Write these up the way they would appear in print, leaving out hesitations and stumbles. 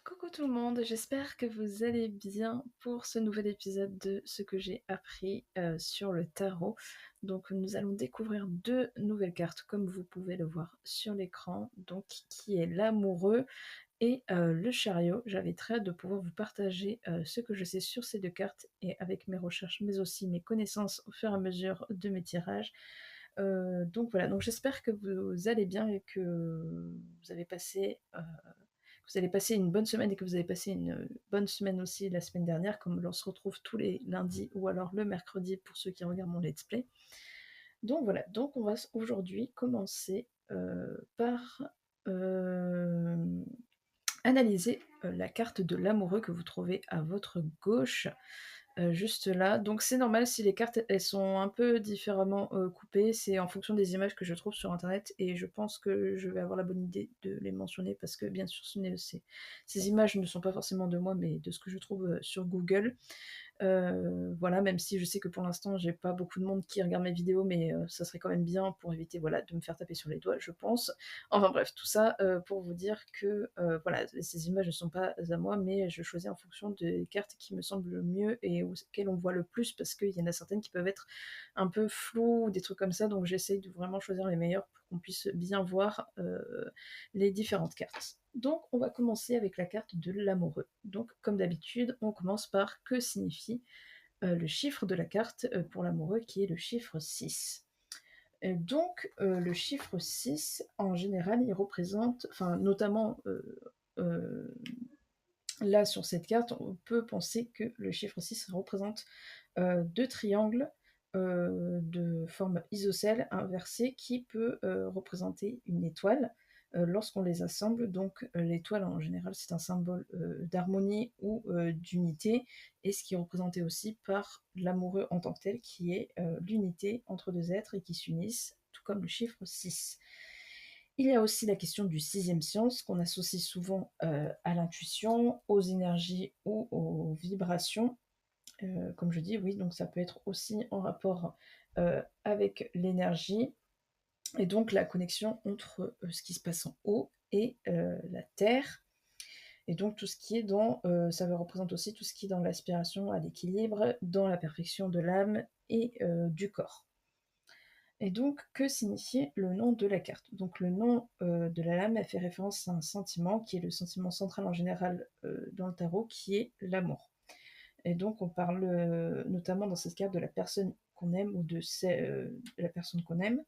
Coucou tout le monde, j'espère que vous allez bien pour ce nouvel épisode de ce que j'ai appris sur le tarot. Donc nous allons découvrir deux nouvelles cartes comme vous pouvez le voir sur l'écran, donc qui est l'amoureux et le chariot. J'avais très hâte de pouvoir vous partager ce que je sais sur ces deux cartes et avec mes recherches mais aussi mes connaissances au fur et à mesure de mes tirages. Donc voilà, donc j'espère que vous allez bien et que vous allez passer une bonne semaine et que vous avez passé une bonne semaine aussi la semaine dernière, comme on se retrouve tous les lundis ou alors le mercredi pour ceux qui regardent mon let's play. Donc voilà, donc on va aujourd'hui commencer par analyser la carte de l'amoureux que vous trouvez à votre gauche. Juste là. Donc c'est normal si les cartes elles sont un peu différemment coupées, c'est en fonction des images que je trouve sur internet et je pense que je vais avoir la bonne idée de les mentionner parce que bien sûr ces images ne sont pas forcément de moi mais de ce que je trouve sur Google. Voilà, même si je sais que pour l'instant j'ai pas beaucoup de monde qui regarde mes vidéos, mais ça serait quand même bien pour éviter voilà, de me faire taper sur les doigts, je pense. Enfin bref, tout ça pour vous dire que voilà, ces images ne sont pas à moi, mais je choisis en fonction des cartes qui me semblent le mieux et auxquelles on voit le plus, parce qu'il y en a certaines qui peuvent être un peu floues ou des trucs comme ça, donc j'essaye de vraiment choisir les meilleures pour qu'on puisse bien voir les différentes cartes. Donc on va commencer avec la carte de l'amoureux. Donc comme d'habitude, on commence par que signifie le chiffre de la carte pour l'amoureux qui est le chiffre 6. Donc le chiffre 6, en général, il représente, enfin notamment là sur cette carte, on peut penser que le chiffre 6 représente deux triangles de forme isocèle inversée qui peut représenter une étoile lorsqu'on les assemble. Donc l'étoile en général c'est un symbole d'harmonie ou d'unité, et ce qui est représenté aussi par l'amoureux en tant que tel, qui est l'unité entre deux êtres et qui s'unissent, tout comme le chiffre 6. Il y a aussi la question du sixième sens qu'on associe souvent à l'intuition, aux énergies ou aux vibrations. Comme je dis, oui, donc ça peut être aussi en rapport avec l'énergie et donc la connexion entre ce qui se passe en haut et la terre. Et donc tout ce qui est dans, ça représente aussi tout ce qui est dans l'aspiration à l'équilibre, dans la perfection de l'âme et du corps. Et donc, que signifie le nom de la carte? Donc le nom de la lame, elle fait référence à un sentiment qui est le sentiment central en général dans le tarot, qui est l'amour. Et donc, on parle notamment dans cette carte de la personne qu'on aime ou de la personne qu'on aime,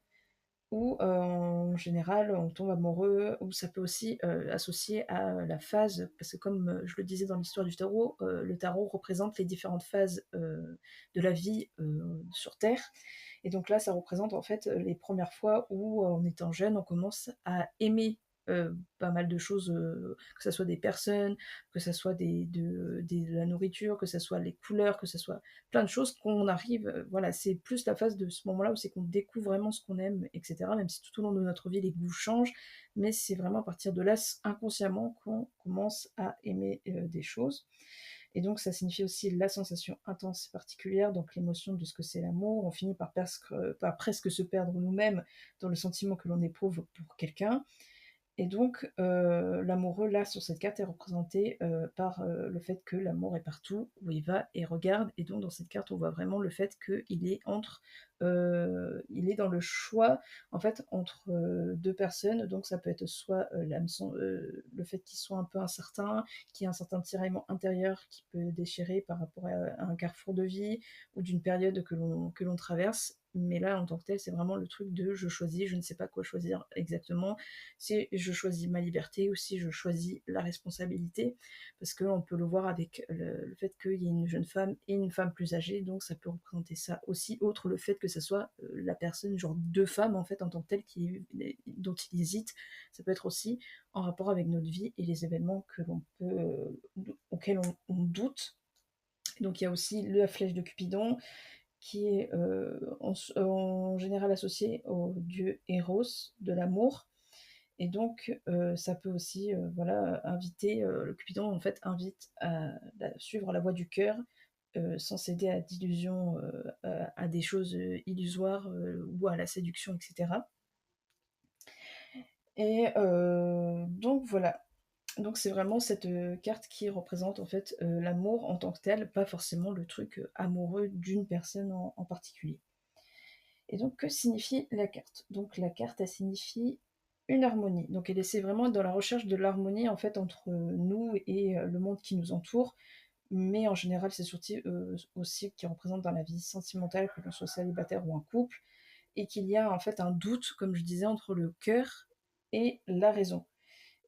ou en général, on tombe amoureux, ou ça peut aussi associer à la phase, parce que comme je le disais dans l'histoire du tarot, le tarot représente les différentes phases de la vie sur Terre. Et donc là, ça représente en fait les premières fois où, en étant jeune, on commence à aimer pas mal de choses, que ce soit des personnes, que ce soit de la nourriture, que ce soit les couleurs, que ce soit plein de choses qu'on arrive, voilà, c'est plus la phase de ce moment-là où c'est qu'on découvre vraiment ce qu'on aime, etc. Même si tout au long de notre vie, les goûts changent, mais c'est vraiment à partir de là, inconsciemment, qu'on commence à aimer des choses. Et donc ça signifie aussi la sensation intense et particulière, donc l'émotion de ce que c'est l'amour. On finit par presque se perdre nous-mêmes dans le sentiment que l'on éprouve pour quelqu'un. Et donc, l'amoureux, là, sur cette carte, est représenté par le fait que l'amour est partout où il va et regarde. Et donc, dans cette carte, on voit vraiment le fait qu'il est il est dans le choix, en fait, entre deux personnes. Donc, ça peut être soit le fait qu'il soit un peu incertain, qu'il y ait un certain tiraillement intérieur qui peut déchirer par rapport à un carrefour de vie ou d'une période que l'on traverse. Mais là, en tant que tel, c'est vraiment le truc de je choisis, je ne sais pas quoi choisir exactement, si je choisis ma liberté ou si je choisis la responsabilité, parce qu'on peut le voir avec le fait qu'il y ait une jeune femme et une femme plus âgée, donc ça peut représenter ça aussi, autre le fait que ce soit la personne, genre deux femmes en fait en tant que telle dont il hésite, ça peut être aussi en rapport avec notre vie et les événements auxquels on doute. Donc il y a aussi la flèche de Cupidon, qui est en général associé au dieu Eros de l'amour. Et donc, ça peut aussi, voilà, inviter, le Cupidon, en fait, invite à suivre la voie du cœur, sans céder à d'illusions, à des choses illusoires, ou à la séduction, etc. Et donc voilà. Donc c'est vraiment cette, carte qui représente en fait, l'amour en tant que tel, pas forcément le truc, amoureux d'une personne en particulier. Et donc que signifie la carte? Donc la carte, elle signifie une harmonie. Donc elle essaie vraiment dans la recherche de l'harmonie en fait entre, nous et le monde qui nous entoure. Mais en général, c'est surtout, aussi qui représente dans la vie sentimentale, que l'on soit célibataire ou en couple, et qu'il y a en fait un doute, comme je disais, entre le cœur et la raison.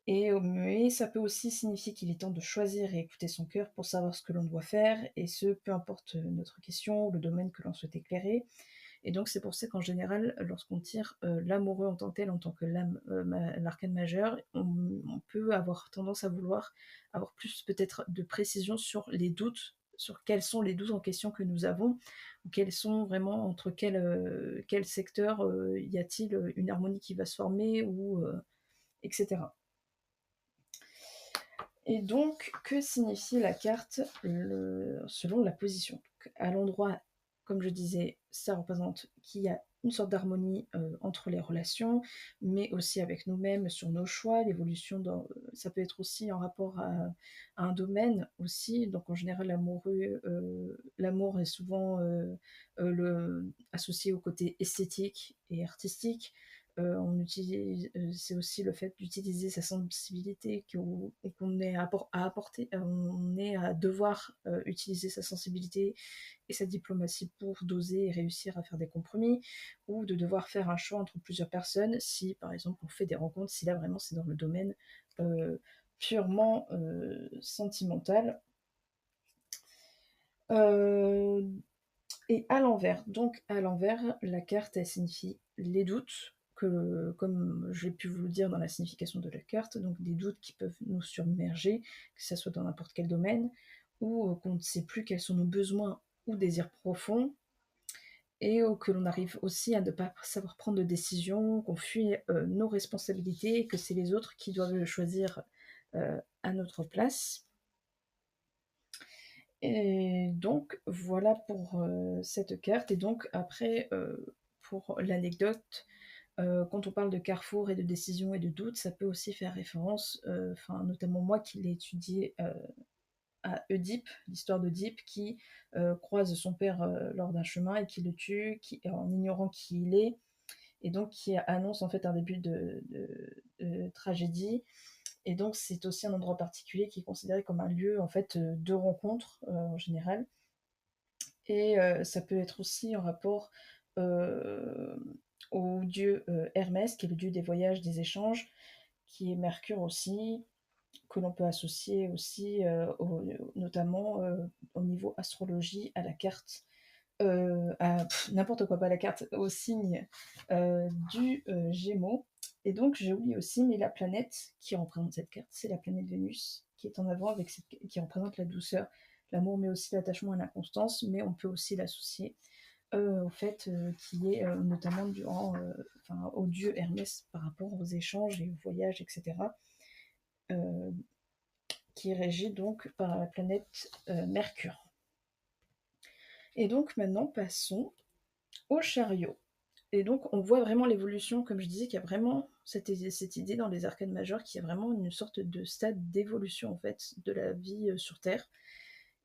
Mais ça peut aussi signifier qu'il est temps de choisir et écouter son cœur pour savoir ce que l'on doit faire, et ce, peu importe notre question ou le domaine que l'on souhaite éclairer. Et donc c'est pour ça qu'en général, lorsqu'on tire l'amoureux en tant que tel, en tant que l'arcane majeur, on peut avoir tendance à vouloir avoir plus peut-être de précision sur les doutes, sur quels sont les doutes en question que nous avons, ou quels sont vraiment entre quel secteur y a-t-il une harmonie qui va se former, ou etc. Et donc, que signifie la carte selon la position? Donc, à l'endroit, comme je disais, ça représente qu'il y a une sorte d'harmonie entre les relations, mais aussi avec nous-mêmes, sur nos choix, l'évolution ça peut être aussi en rapport à un domaine aussi. Donc en général, l'amour est souvent associé au côté esthétique et artistique. C'est aussi le fait d'utiliser sa sensibilité, qu'on est à apporter, on est à devoir utiliser sa sensibilité et sa diplomatie pour doser et réussir à faire des compromis, ou de devoir faire un choix entre plusieurs personnes, si par exemple on fait des rencontres, si là vraiment c'est dans le domaine euh, purement sentimental. Euh, et à l'envers, donc à l'envers, la carte, elle signifie les doutes, comme j'ai pu vous le dire dans la signification de la carte, donc des doutes qui peuvent nous submerger, que ce soit dans n'importe quel domaine, ou qu'on ne sait plus quels sont nos besoins ou désirs profonds, et que l'on arrive aussi à ne pas savoir prendre de décision, qu'on fuit nos responsabilités, et que c'est les autres qui doivent choisir à notre place. Et donc voilà pour cette carte. Et donc après, pour l'anecdote, quand on parle de carrefour et de décision et de doute, ça peut aussi faire référence, notamment moi qui l'ai étudié à Oedipe, l'histoire d'Oedipe qui croise son père lors d'un chemin et qui le tue, en ignorant qui il est, et donc qui annonce en fait un début de tragédie. Et donc c'est aussi un endroit particulier qui est considéré comme un lieu en fait de rencontre en général. Et ça peut être aussi en rapport euh, au dieu Hermès, qui est le dieu des voyages, des échanges, qui est Mercure aussi, que l'on peut associer aussi notamment au niveau astrologie à la carte, n'importe quoi, pas la carte, au signe du Gémeaux. Et donc j'ai oublié aussi, mais la planète qui représente cette carte, c'est la planète Vénus, qui est en avant qui représente la douceur, l'amour, mais aussi l'attachement et l'inconstance, mais on peut aussi l'associer au fait qu'il est notamment au dieu Hermès par rapport aux échanges et aux voyages, etc., euh, qui est régi donc par la planète Mercure. Et donc maintenant passons au chariot. Et donc, on voit vraiment l'évolution, comme je disais, qu'il y a vraiment cette idée dans les arcanes majeures, qu'il y a vraiment une sorte de stade d'évolution, en fait, de la vie sur Terre.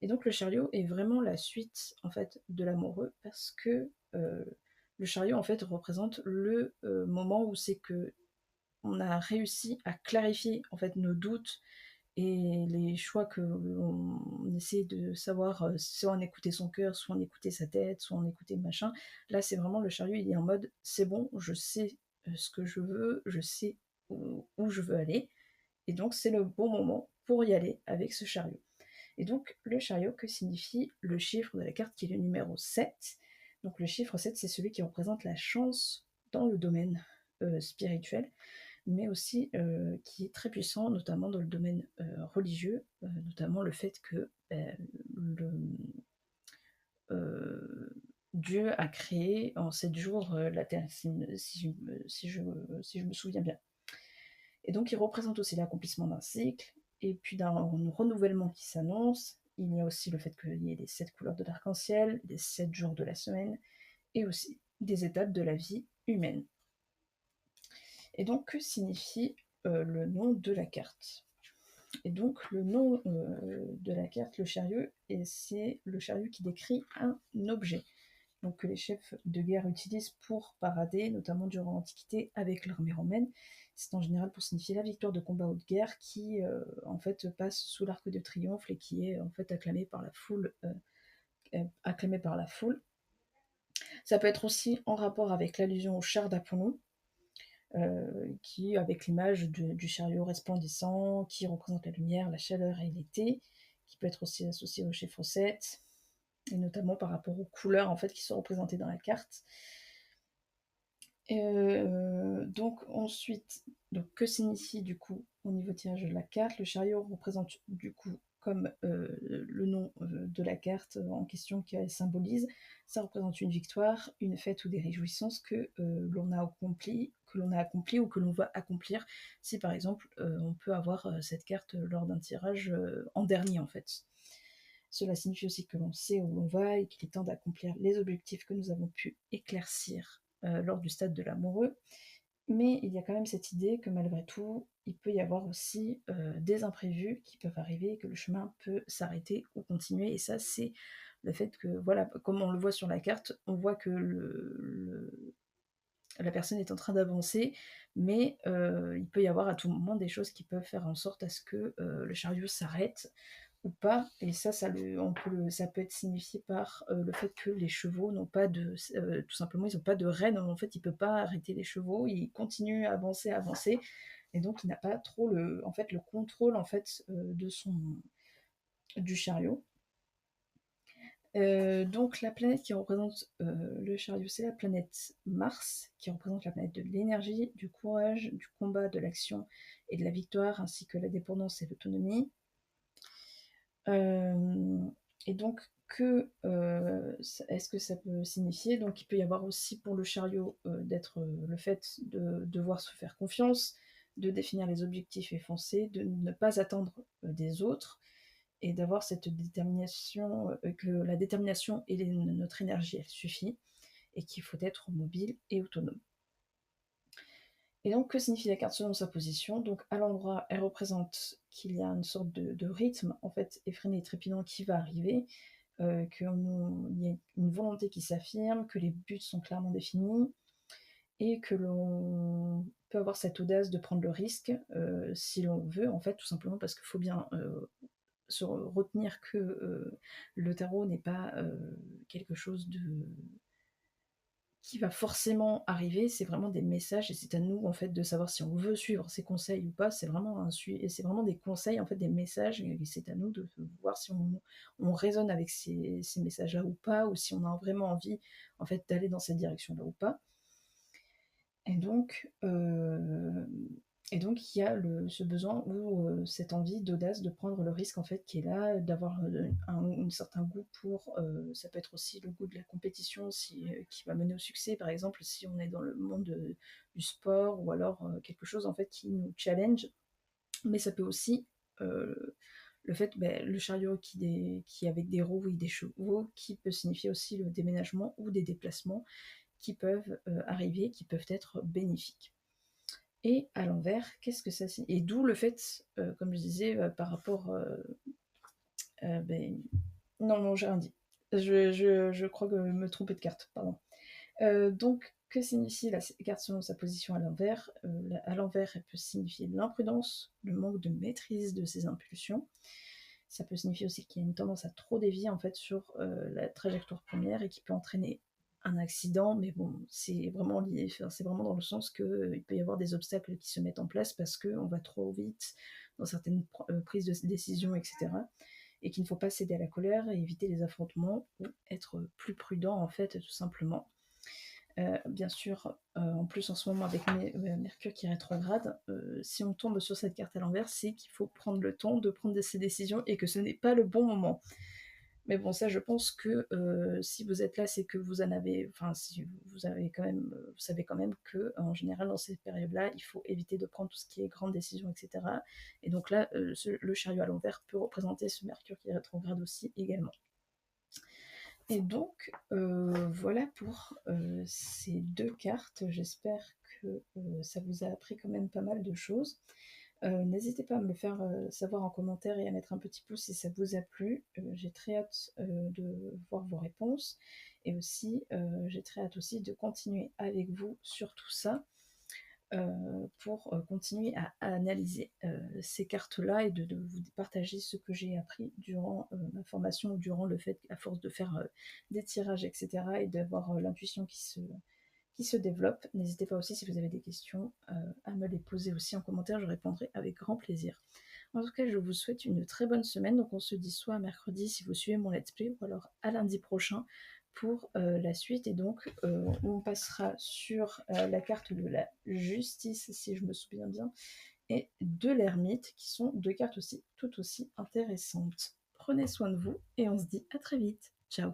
Et donc, le chariot est vraiment la suite, en fait, de l'amoureux, parce que le chariot, en fait, représente le moment où c'est que on a réussi à clarifier, en fait, nos doutes et les choix que on essaie de savoir, soit on écoutait son cœur, soit on écoutait sa tête, soit on écoutait machin. Là, c'est vraiment le chariot, il est en mode c'est bon, je sais ce que je veux, je sais où je veux aller, et donc c'est le bon moment pour y aller avec ce chariot. Et donc, le chariot, que signifie le chiffre de la carte qui est le numéro 7? Donc, le chiffre 7, c'est celui qui représente la chance dans le domaine spirituel, mais aussi qui est très puissant, notamment dans le domaine religieux, notamment le fait que le, euh, Dieu a créé en 7 jours la Terre, si je me souviens bien. Et donc il représente aussi l'accomplissement d'un cycle, et puis d'un renouvellement qui s'annonce. Il y a aussi le fait qu'il y ait les 7 couleurs de l'arc-en-ciel, les 7 jours de la semaine, et aussi des étapes de la vie humaine. Et donc, que signifie le nom de la carte? Et donc le nom de la carte, le chariot, et c'est le chariot qui décrit un objet. Donc que les chefs de guerre utilisent pour parader, notamment durant l'Antiquité avec l'armée romaine. C'est en général pour signifier la victoire de combat ou de guerre qui en fait passe sous l'arc de triomphe et qui est en fait acclamé par la foule. Acclamé par la foule. Ça peut être aussi en rapport avec l'allusion au char d'Apollon, qui, avec l'image du chariot resplendissant, qui représente la lumière, la chaleur et l'été, qui peut être aussi associé au chiffre 7, et notamment par rapport aux couleurs en fait, qui sont représentées dans la carte. Donc ensuite, donc, que signifie du coup au niveau tirage de la carte? Le chariot représente du coup comme le nom de la carte en question qu'elle symbolise, ça représente une victoire, une fête ou des réjouissances que l'on a accompli ou que l'on va accomplir. Si par exemple on peut avoir cette carte lors d'un tirage en dernier en fait. Cela signifie aussi que l'on sait où l'on va et qu'il est temps d'accomplir les objectifs que nous avons pu éclaircir lors du stade de l'amoureux. Mais il y a quand même cette idée que malgré tout, il peut y avoir aussi des imprévus qui peuvent arriver et que le chemin peut s'arrêter ou continuer. Et ça, c'est le fait que, voilà, comme on le voit sur la carte, on voit que la personne est en train d'avancer, mais il peut y avoir à tout moment des choses qui peuvent faire en sorte à ce que le chariot s'arrête ou pas. Et ça peut être signifié par le fait que les chevaux n'ont pas de... tout simplement, ils n'ont pas de rêne. En fait, il ne peut pas arrêter les chevaux. Ils continuent à avancer, à avancer. Et donc, il n'a pas trop le contrôle en fait, du chariot. Donc la planète qui représente le chariot, c'est la planète Mars, qui représente la planète de l'énergie, du courage, du combat, de l'action et de la victoire, ainsi que la dépendance et l'autonomie. Et donc, est-ce que ça peut signifier? Donc, il peut y avoir aussi pour le chariot d'être le fait de devoir se faire confiance, de définir les objectifs et foncer, de ne pas attendre des autres, et d'avoir cette détermination, que la détermination et notre énergie, elle suffit, et qu'il faut être mobile et autonome. Et donc, que signifie la carte selon sa position? Donc, à l'endroit, elle représente qu'il y a une sorte de rythme, en fait, effréné et trépidant qui va arriver, qu'il y a une volonté qui s'affirme, que les buts sont clairement définis, et que l'on peut avoir cette audace de prendre le risque, si l'on veut, en fait, tout simplement parce qu'il faut bien se retenir que le tarot n'est pas quelque chose qui va forcément arriver, c'est vraiment des messages et c'est à nous en fait de savoir si on veut suivre ces conseils ou pas. C'est vraiment c'est vraiment des conseils en fait, des messages et c'est à nous de voir si on résonne avec ces messages-là ou pas, ou si on a vraiment envie en fait d'aller dans cette direction-là ou pas. Et donc, il y a ce besoin ou cette envie d'audace de prendre le risque en fait qui est là, d'avoir un certain goût pour, ça peut être aussi le goût de la compétition qui va mener au succès, par exemple si on est dans le monde du sport ou alors quelque chose en fait qui nous challenge, mais ça peut aussi le fait, le chariot qui est avec des roues et des chevaux, qui peut signifier aussi le déménagement ou des déplacements qui peuvent arriver, qui peuvent être bénéfiques. Et à l'envers, qu'est-ce que ça signifie? Et d'où le fait, comme je disais, par rapport... non, j'ai rien dit. Je crois que je me trompais de carte, pardon. Donc, que signifie la carte selon sa position à l'envers? À l'envers, elle peut signifier l'imprudence, le manque de maîtrise de ses impulsions. Ça peut signifier aussi qu'il y a une tendance à trop dévier en fait sur la trajectoire première et qui peut entraîner un accident, mais bon, c'est vraiment lié, c'est vraiment dans le sens qu'il peut y avoir des obstacles qui se mettent en place parce qu'on va trop vite dans certaines prises de décision, etc. Et qu'il ne faut pas céder à la colère et éviter les affrontements ou être plus prudent en fait, tout simplement. Bien sûr, en plus en ce moment avec Mercure qui rétrograde, si on tombe sur cette carte à l'envers, c'est qu'il faut prendre le temps de prendre ces décisions et que ce n'est pas le bon moment. Mais bon, ça, je pense que si vous êtes là, c'est que vous en avez, enfin, si vous avez quand même, vous savez quand même que en général dans ces périodes-là, il faut éviter de prendre tout ce qui est grandes décisions, etc. Et donc là, le chariot à l'envers peut représenter ce Mercure qui rétrograde aussi également. Et donc, voilà pour ces deux cartes. J'espère que ça vous a appris quand même pas mal de choses. N'hésitez pas à me le faire, savoir en commentaire et à mettre un petit pouce si ça vous a plu. J'ai très hâte, de voir vos réponses et aussi, j'ai très hâte aussi de continuer avec vous sur tout ça, pour, continuer à analyser, ces cartes-là et de vous partager ce que j'ai appris durant, ma formation, durant le fait à force de faire, des tirages et cetera et d'avoir, l'intuition qui se développe. N'hésitez pas aussi si vous avez des questions, à me les poser aussi en commentaire, je répondrai avec grand plaisir. En tout cas, je vous souhaite une très bonne semaine, donc on se dit soit à mercredi si vous suivez mon let's play ou alors à lundi prochain pour, la suite et donc, on passera sur, la carte de la justice si je me souviens bien et de l'ermite qui sont 2 cartes aussi tout aussi intéressantes. Prenez soin de vous et on se dit à très vite. Ciao.